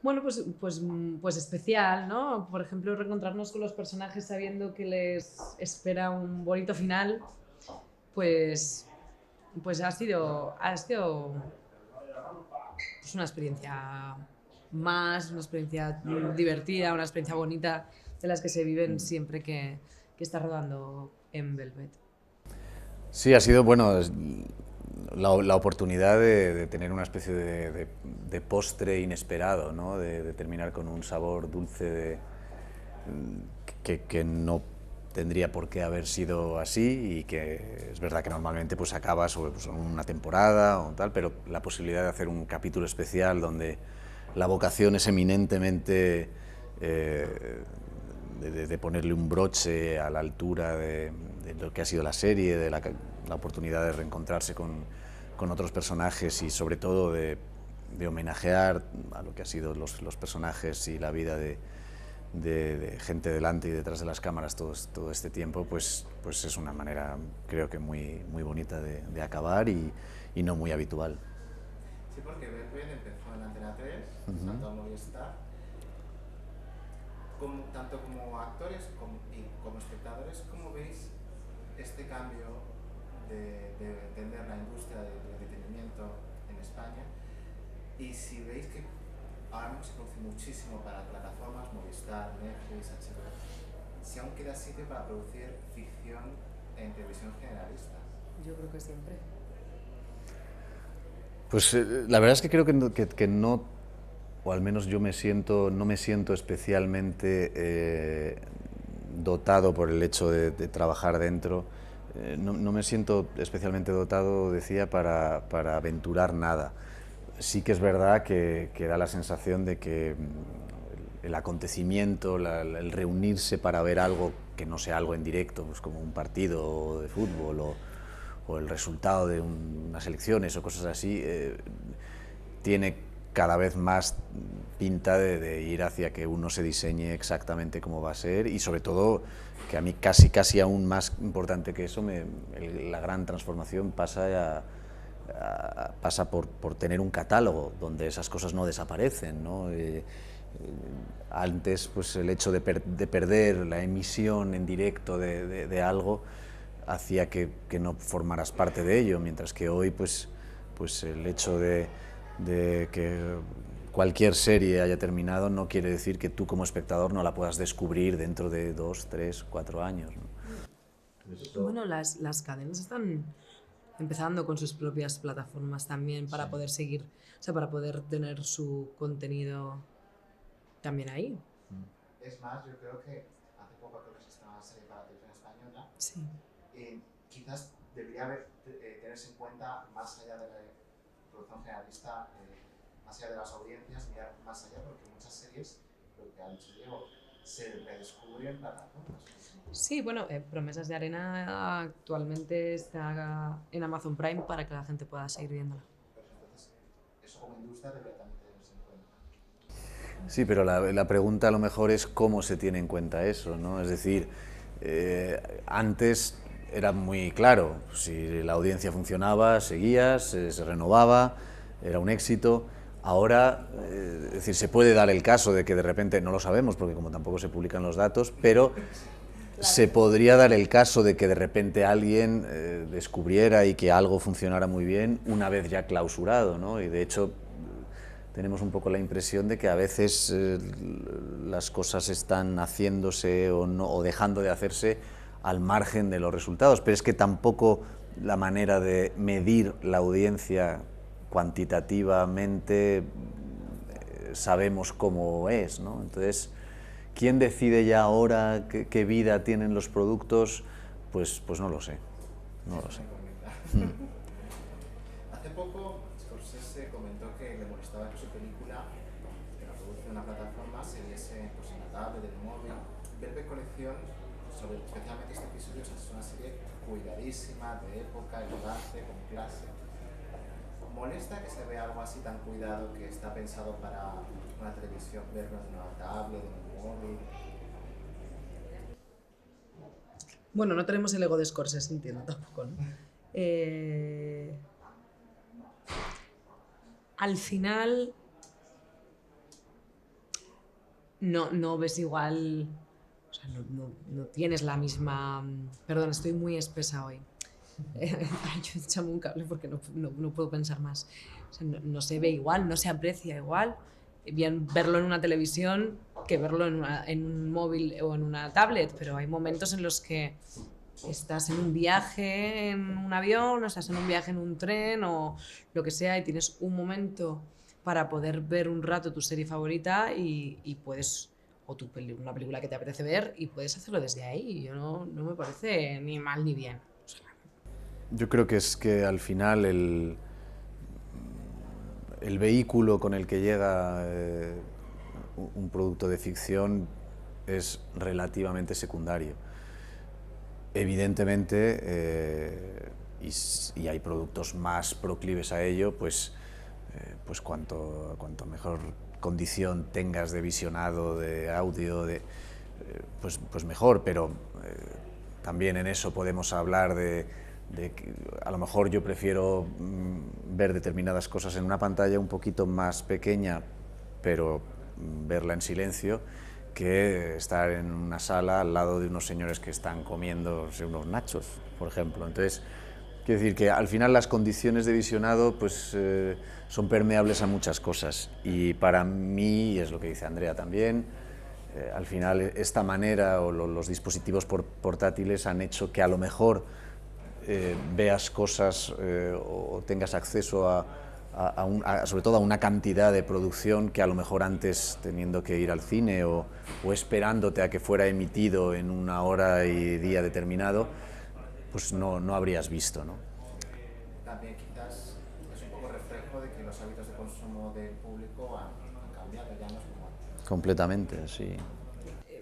Bueno, pues especial, ¿no? Por ejemplo, reencontrarnos con los personajes sabiendo que les espera un bonito final, pues, pues ha sido pues una experiencia más, una experiencia divertida, una experiencia bonita de las que se viven siempre que estás rodando en Velvet. Sí, ha sido, bueno, la oportunidad de tener una especie de postre inesperado, ¿no? De terminar con un sabor dulce que no tendría por qué haber sido así y que es verdad que normalmente pues acaba sobre pues, una temporada o tal, pero la posibilidad de hacer un capítulo especial donde la vocación es eminentemente eh, de ponerle un broche a la altura de lo que ha sido la serie, de la oportunidad de reencontrarse con otros personajes y sobre todo de homenajear a lo que han sido los personajes y la vida de gente delante y detrás de las cámaras todo este tiempo, pues es una manera creo que muy bonita de acabar y no muy habitual. Sí, porque Velvet empezó en Antena 3, saltó a Movistar. Tanto como actores y como espectadores, ¿cómo veis este cambio de entender la industria del entretenimiento en España? Y si veis que ahora mismo se produce muchísimo para plataformas, Movistar, Netflix, HBO, si aún queda sitio para producir ficción en televisión generalista. Yo creo que siempre. Pues la verdad es que creo que no, o al menos yo no me siento especialmente dotado por el hecho de trabajar dentro. No me siento especialmente dotado, decía, para aventurar nada. Sí que es verdad que da la sensación de que el acontecimiento, el reunirse para ver algo que no sea algo en directo, pues como un partido de fútbol o el resultado de unas elecciones o cosas así, tiene cada vez más pinta de ir hacia que uno se diseñe exactamente cómo va a ser y sobre todo que a mí casi aún más importante que eso, la gran transformación pasa por tener un catálogo donde esas cosas no desaparecen, ¿no? Antes, pues el hecho de perder la emisión en directo de algo hacía que no formaras parte de ello, mientras que hoy, pues el hecho de que cualquier serie haya terminado no quiere decir que tú como espectador no la puedas descubrir dentro de 2, 3, 4 años, ¿no? Bueno, las cadenas están empezando con sus propias plataformas también para poder seguir, o sea, para poder tener su contenido también ahí. Es más, yo creo que hace poco creo que se estrenó una serie para la televisión española. Sí. Quizás debería tenerse en cuenta más allá de la producción generalista, más allá de las audiencias, mirar más allá, porque muchas series, lo que ha dicho Diego, se redescubren plataformas. Sí, bueno, Promesas de Arena actualmente está en Amazon Prime para que la gente pueda seguir viéndola. Pues entonces, eso como industria debería también tenerse en cuenta. Sí, pero la pregunta a lo mejor es cómo se tiene en cuenta eso, ¿no? Es decir, antes era muy claro, si la audiencia funcionaba, seguías, se renovaba, era un éxito. Ahora, es decir, se puede dar el caso de que de repente, no lo sabemos porque como tampoco se publican los datos, pero se podría dar el caso de que de repente alguien descubriera y que algo funcionara muy bien una vez ya clausurado, ¿no? Y de hecho tenemos un poco la impresión de que a veces las cosas están haciéndose o, no, o dejando de hacerse al margen de los resultados, pero es que tampoco la manera de medir la audiencia cuantitativamente sabemos cómo es, ¿no? Entonces, ¿quién decide ya ahora qué vida tienen los productos? Pues no lo sé, no Sí, lo es una sé. incógnita. Hace poco Scorsese comentó que le molestaba que su película, que la produce una plataforma, se viese pues, en la tablet, en el móvil. Velvet Colección, especialmente este episodio, es una serie cuidadísima, de época, elegante, con clase. ¿Molesta que se vea algo así tan cuidado que está pensado para una televisión, verlo en una tablet, en un móvil? Bueno, no tenemos el ego de Scorsese, entiendo tampoco, ¿no? Eh, Al final, no ves igual, o sea, no tienes la misma... Perdón, estoy muy espesa hoy. Échame un cable porque no puedo pensar más. O sea, no se ve igual, no se aprecia igual. Bien verlo en una televisión que verlo en un móvil o en una tablet, pero hay momentos en los que estás en un viaje en un avión, o estás en un viaje en un tren o lo que sea, y tienes un momento para poder ver un rato tu serie favorita y puedes, o una película que te apetece ver, y puedes hacerlo desde ahí. Yo no me parece ni mal ni bien. O sea, Yo creo que es que al final el vehículo con el que llega un producto de ficción es relativamente secundario. Evidentemente, y hay productos más proclives a ello, pues cuanto mejor condición tengas de visionado, de audio, pues mejor, pero también en eso podemos hablar de que a lo mejor yo prefiero ver determinadas cosas en una pantalla un poquito más pequeña, pero verla en silencio, que estar en una sala al lado de unos señores que están comiendo unos nachos, por ejemplo. Entonces, quiero decir que al final las condiciones de visionado pues, son permeables a muchas cosas, y para mí, y es lo que dice Andrea también, al final esta manera o los dispositivos portátiles han hecho que a lo mejor veas cosas o tengas acceso sobre todo a una cantidad de producción que a lo mejor antes, teniendo que ir al cine o esperándote a que fuera emitido en una hora y día determinado, pues no habrías visto, ¿no? También quizás es un poco reflejo de que los hábitos de consumo del público han cambiado, ya no es como antes. Completamente, sí.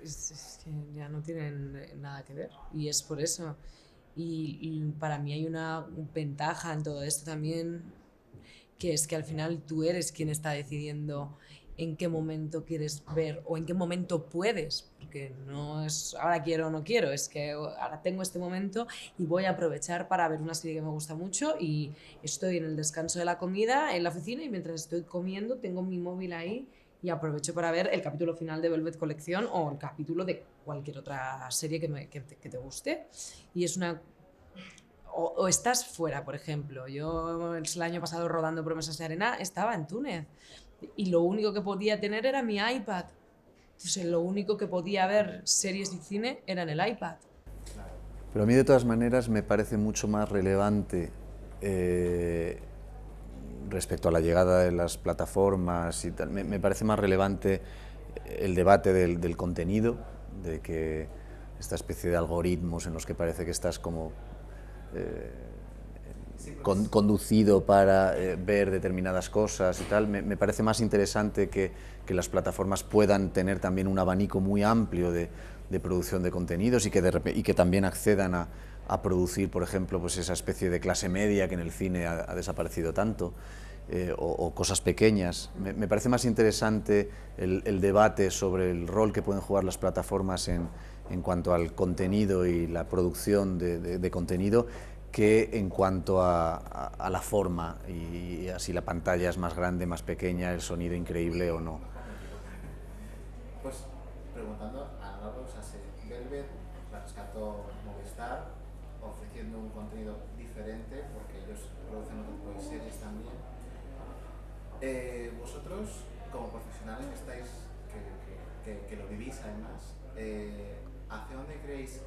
es que ya no tienen nada que ver, y es por eso. Y para mí hay una ventaja en todo esto también, que es que al final tú eres quien está decidiendo en qué momento quieres ver o en qué momento puedes, porque no es ahora quiero o no quiero, es que ahora tengo este momento y voy a aprovechar para ver una serie que me gusta mucho, y estoy en el descanso de la comida en la oficina, y mientras estoy comiendo tengo mi móvil ahí y aprovecho para ver el capítulo final de Velvet Colección o el capítulo de cualquier otra serie que te guste. Y es una... O estás fuera, por ejemplo. Yo el año pasado, rodando Promesas de Arena, estaba en Túnez y lo único que podía tener era mi iPad. Entonces, lo único que podía ver series y cine era en el iPad. Pero a mí, de todas maneras, me parece mucho más relevante respecto a la llegada de las plataformas y tal, me parece más relevante el debate del contenido, de que esta especie de algoritmos en los que parece que estás como conducido para ver determinadas cosas y tal. Me parece más interesante que las plataformas puedan tener también un abanico muy amplio de producción de contenidos, y que también accedan a producir, por ejemplo, pues esa especie de clase media que en el cine ha desaparecido tanto, o cosas pequeñas. Me parece más interesante el debate sobre el rol que pueden jugar las plataformas en cuanto al contenido y la producción de contenido, que en cuanto a la forma, y así la pantalla es más grande, más pequeña, el sonido increíble o no. Pues preguntando a Álvaro, o sea, Velvet la rescató Movistar ofreciendo un contenido diferente porque ellos producen otro tipo de series también. Vosotros, como profesionales que estáis, que lo vivís además, ¿hacia dónde creéis,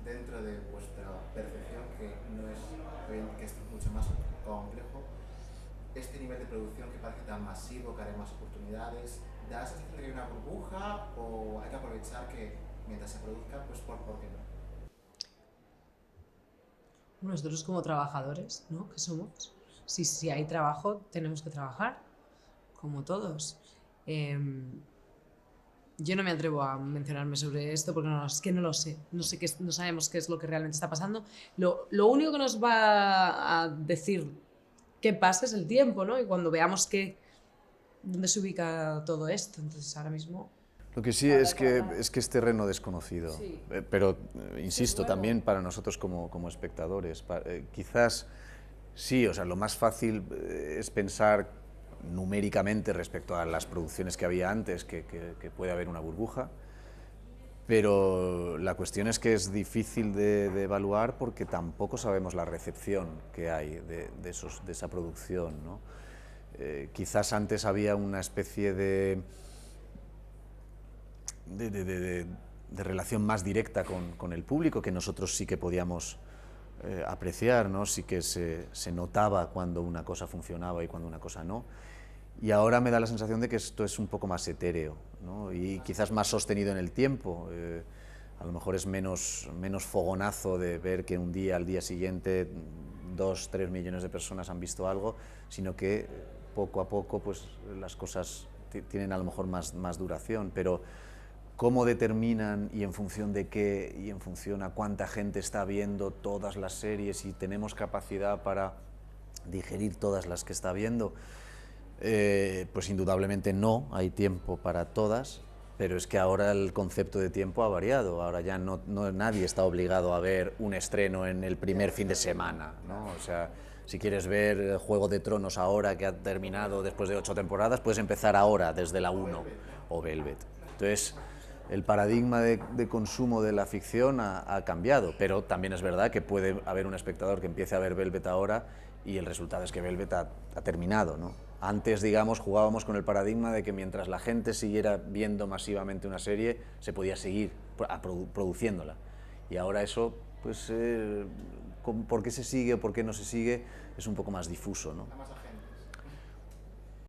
dentro de vuestra percepción, que no es que es mucho más complejo, este nivel de producción que parece tan masivo, que hará más oportunidades? ¿Da la sensación de que hay una burbuja o hay que aprovechar que mientras se produzca, pues por qué no? Bueno, nosotros como trabajadores, ¿no?, que somos, si hay trabajo tenemos que trabajar, como todos. Yo no me atrevo a mencionarme sobre esto porque es que no lo sé, no sabemos qué es lo que realmente está pasando. Lo único que nos va a decir qué pasa es el tiempo, ¿no? Y cuando veamos dónde se ubica todo esto. Entonces ahora mismo... Lo que sí es que es terreno desconocido, Sí. pero insisto, también para nosotros como espectadores, quizás sí, o sea, lo más fácil es pensar numéricamente respecto a las producciones que había antes, que puede haber una burbuja, pero la cuestión es que es difícil de evaluar porque tampoco sabemos la recepción que hay de esa producción, ¿no? Quizás antes había una especie de relación más directa con el público, que nosotros sí que podíamos apreciar, ¿no? Sí que se notaba cuando una cosa funcionaba y cuando una cosa no. Y ahora me da la sensación de que esto es un poco más etéreo, ¿no? Y quizás más sostenido en el tiempo. A lo mejor es menos fogonazo de ver que un día, al día siguiente, 2, 3 millones de personas han visto algo, sino que poco a poco pues, las cosas tienen a lo mejor más duración. Pero cómo determinan y en función de qué y en función a cuánta gente está viendo todas las series y tenemos capacidad para digerir todas las que está viendo, pues indudablemente no hay tiempo para todas, pero es que ahora el concepto de tiempo ha variado. Ahora ya nadie está obligado a ver un estreno en el primer fin de semana, ¿no? O sea, si quieres ver Juego de Tronos ahora que ha terminado después de 8 temporadas, puedes empezar ahora desde la 1 o Velvet. Entonces, el paradigma de consumo de la ficción ha cambiado, pero también es verdad que puede haber un espectador que empiece a ver Velvet ahora y el resultado es que Velvet ha terminado, ¿no? Antes, digamos, jugábamos con el paradigma de que mientras la gente siguiera viendo masivamente una serie, se podía seguir produciéndola. Y ahora eso, pues, ¿por qué se sigue o por qué no se sigue? Es un poco más difuso, ¿no?